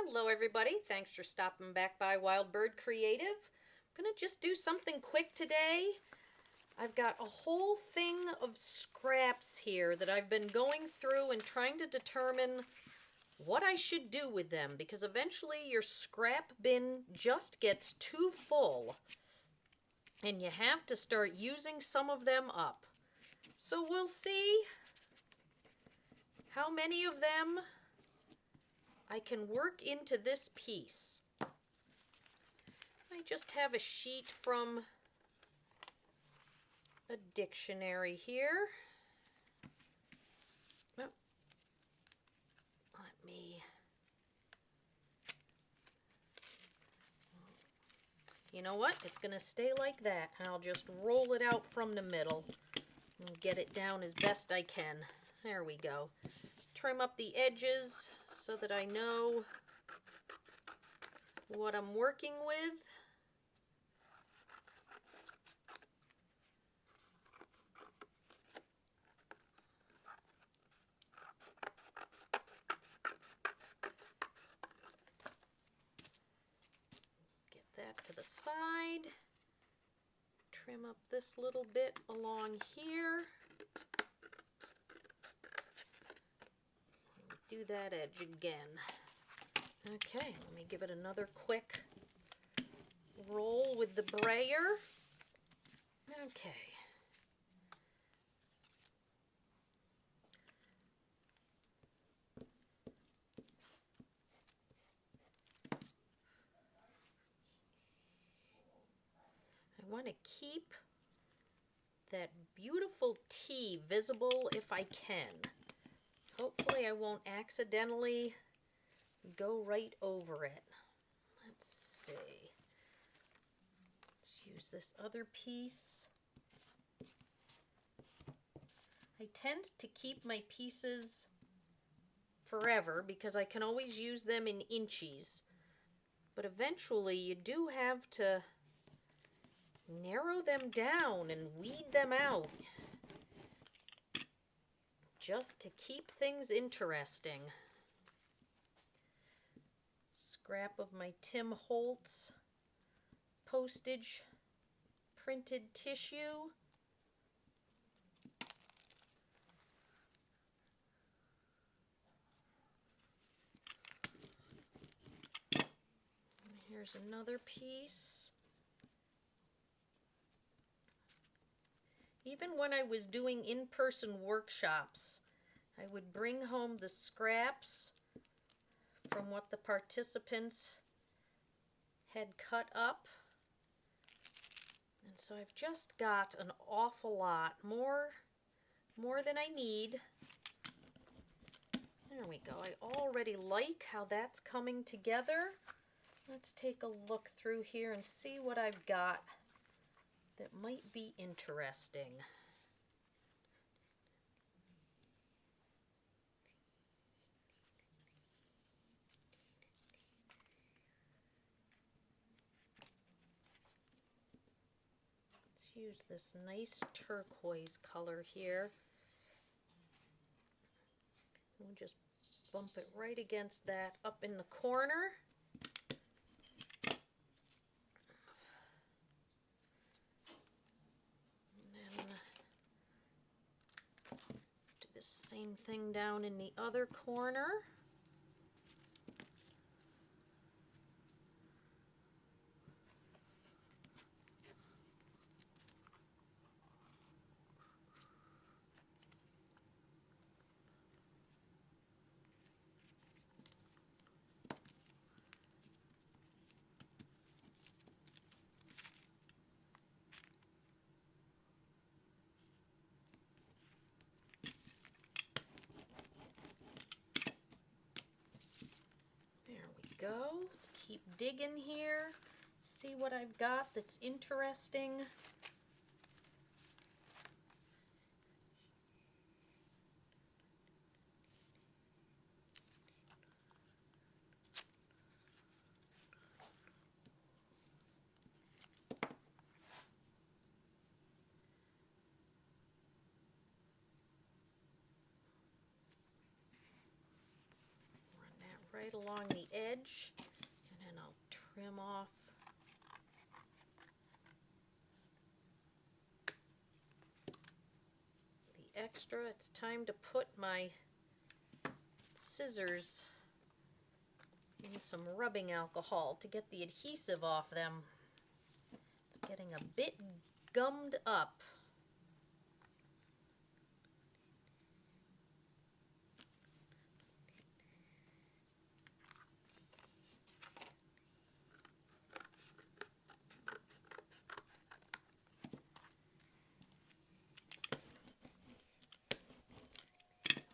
Hello everybody, thanks for stopping back by Wild Bird Creative. I'm going to just do something quick today. I've got a whole thing of scraps here that I've been going through and trying to determine what I should do with them, because eventually your scrap bin just gets too full and you have to start using some of them up. So we'll see how many of them I can work into this piece. I just have a sheet from a dictionary here. Oh, let me... You know what? It's going to stay like that, and I'll just roll it out from the middle and get it down as best I can. There we go. Trim up the edges so that I know what I'm working with. Get that to the side. Trim up this little bit along here. Do that edge again. Okay, let me give it another quick roll with the brayer. Okay. I want to keep that beautiful T visible if I can. Hopefully I won't accidentally go right over it. Let's see. Let's use this other piece. I tend to keep my pieces forever because I can always use them in inchies. But eventually you do have to narrow them down and weed them out just to keep things interesting. Scrap of my Tim Holtz postage printed tissue. Here's another piece. Even when I was doing in-person workshops, I would bring home the scraps from what the participants had cut up. And so I've just got an awful lot, more than I need. There we go. I already like how that's coming together. Let's take a look through here and see what I've got that might be interesting. Let's use this nice turquoise color here. We'll just bump it right against that up in the corner. Same thing down in the other corner. Go. Let's keep digging here. See what I've got that's interesting. right along the edge, and then I'll trim off the extra. It's time to put my scissors in some rubbing alcohol to get the adhesive off them. It's getting a bit gummed up.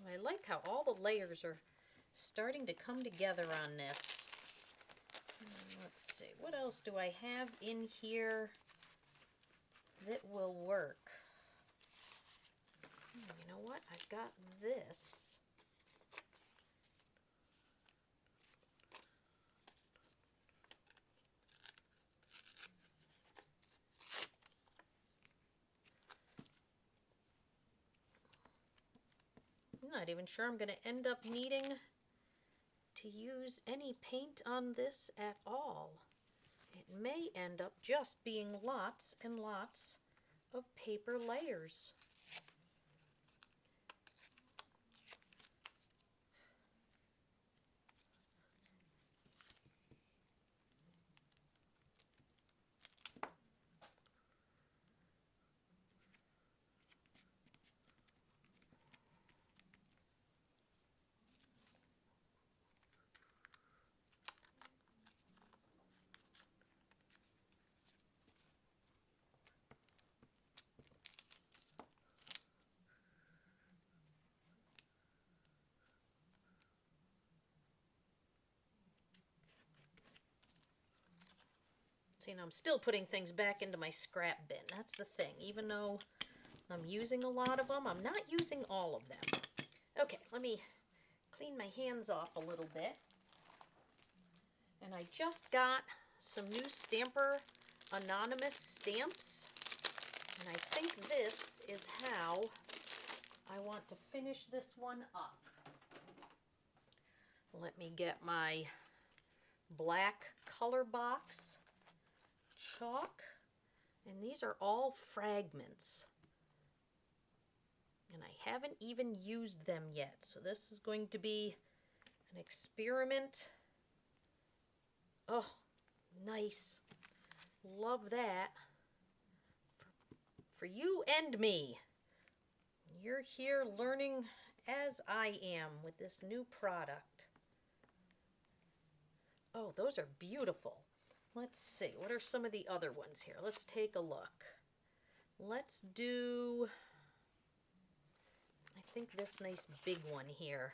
I like how all the layers are starting to come together on this. Let's see, what else do I have in here that will work? You know what? I've got this. I'm not even sure I'm going to end up needing to use any paint on this at all. It may end up just being lots and lots of paper layers. See, now I'm still putting things back into my scrap bin. That's the thing. Even though I'm using a lot of them, I'm not using all of them. Okay, let me clean my hands off a little bit. And I just got some new Stamper Anonymous stamps. And I think this is how I want to finish this one up. Let me get my black color box chalk, and these are all Fragments, and I haven't even used them yet, so this is going to be an experiment. Oh, nice. Love that. For you and me. You're here learning as I am with this new product. Oh, those are beautiful. Let's see, what are some of the other ones here? Let's take a look. Let's do, I think this nice big one here.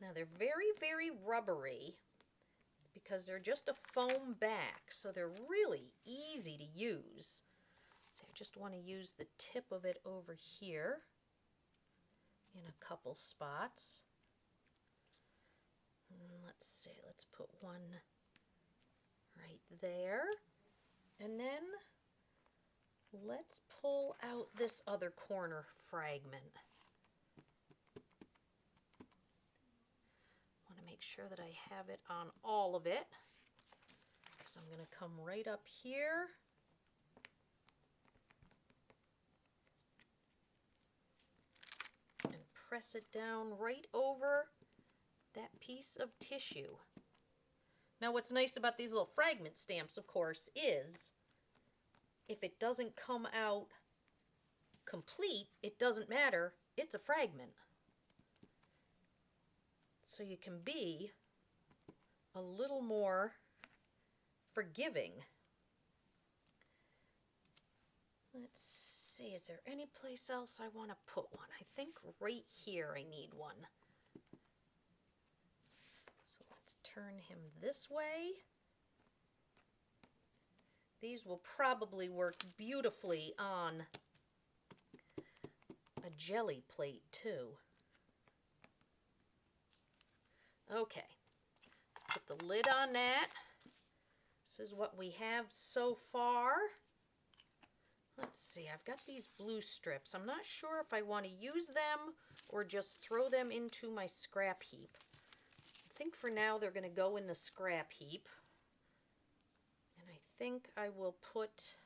Now they're very, very rubbery, because they're just a foam back, so they're really easy to use. So I just want to use the tip of it over here in a couple spots. Let's see, let's put one right there. And then let's pull out this other corner fragment. Make sure that I have it on all of it. So I'm going to come right up here. And press it down right over that piece of tissue. Now what's nice about these little fragment stamps, of course, is if it doesn't come out complete, it doesn't matter. It's a fragment. So you can be a little more forgiving. Let's see, is there any place else I want to put one? I think right here I need one. So let's turn him this way. These will probably work beautifully on a jelly plate too. Okay, the lid on that. This is what we have so far. Let's see, I've got these blue strips. I'm not sure if I want to use them or just throw them into my scrap heap. I think for now they're going to go in the scrap heap. And I think I will put,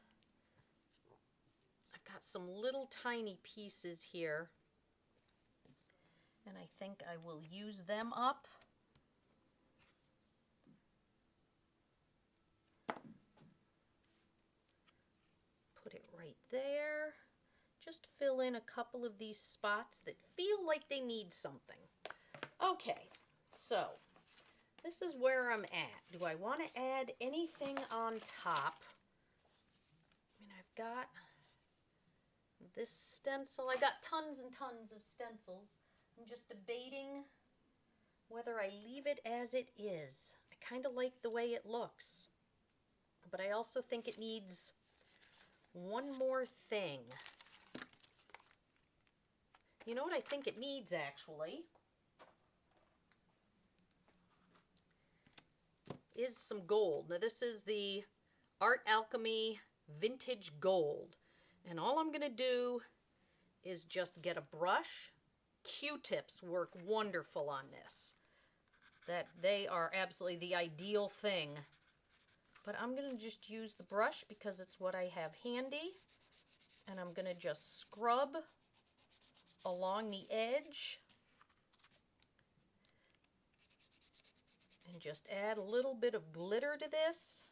I've got some little tiny pieces here. And I think I will use them up. Put it right there. Just fill in a couple of these spots that feel like they need something. Okay, so this is where I'm at. Do I want to add anything on top? I mean, I've got this stencil. I got tons and tons of stencils. I'm just debating whether I leave it as it is. I kind of like the way it looks, but I also think it needs one more thing. You know what I think it needs, actually? Is some gold. Now, this is the Art Alchemy Vintage Gold. And all I'm going to do is just get a brush. Q-tips work wonderful on this. That they are absolutely the ideal thing. But I'm going to just use the brush because it's what I have handy. And I'm going to just scrub along the edge. And just add a little bit of glitter to this.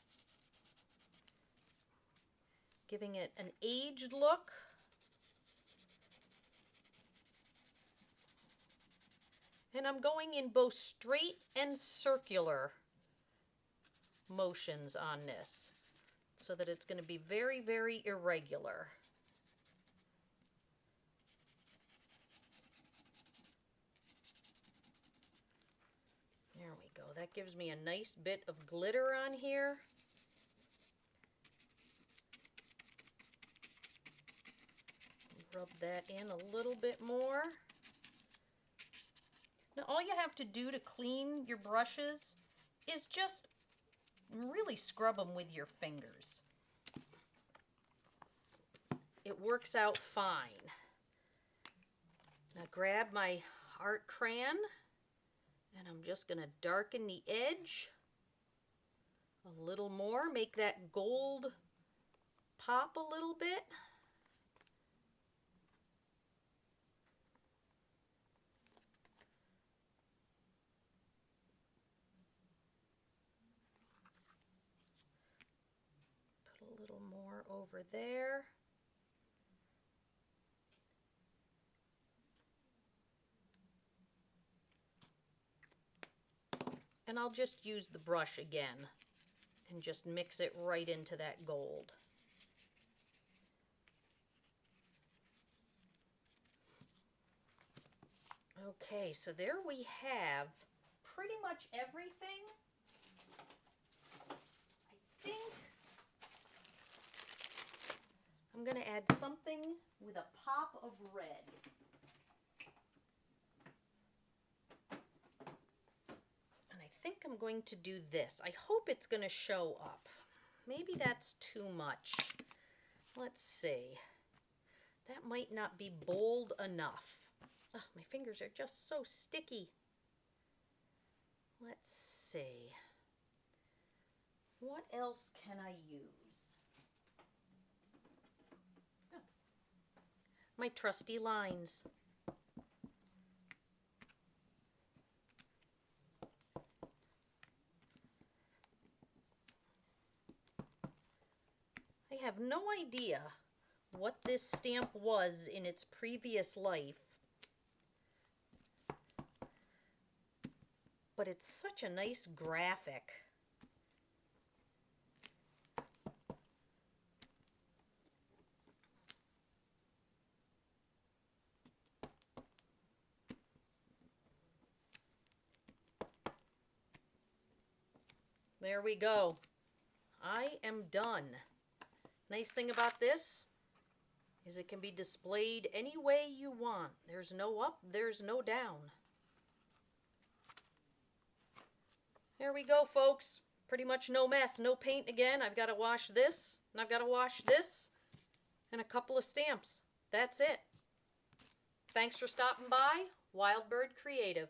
Giving it an aged look. And I'm going in both straight and circular motions on this, so that it's going to be very, very irregular. There we go. That gives me a nice bit of glitter on here. Rub that in a little bit more. Now, all you have to do to clean your brushes is just really scrub them with your fingers. It works out fine. Now grab my art crayon and I'm just going to darken the edge a little more, make that gold pop a little bit. A little more over there. And I'll just use the brush again and just mix it right into that gold. Okay, so there we have pretty much everything. I think I'm going to add something with a pop of red. And I think I'm going to do this. I hope it's going to show up. Maybe that's too much. Let's see. That might not be bold enough. Oh, my fingers are just so sticky. Let's see. What else can I use? Oh. My trusty lines. I have no idea what this stamp was in its previous life, but it's such a nice graphic. There we go. I am done. Nice thing about this is it can be displayed any way you want. There's no up, there's no down. There we go, folks. Pretty much no mess, no paint again. I've got to wash this, and I've got to wash this, and a couple of stamps. That's it. Thanks for stopping by. Wild Bird Creative.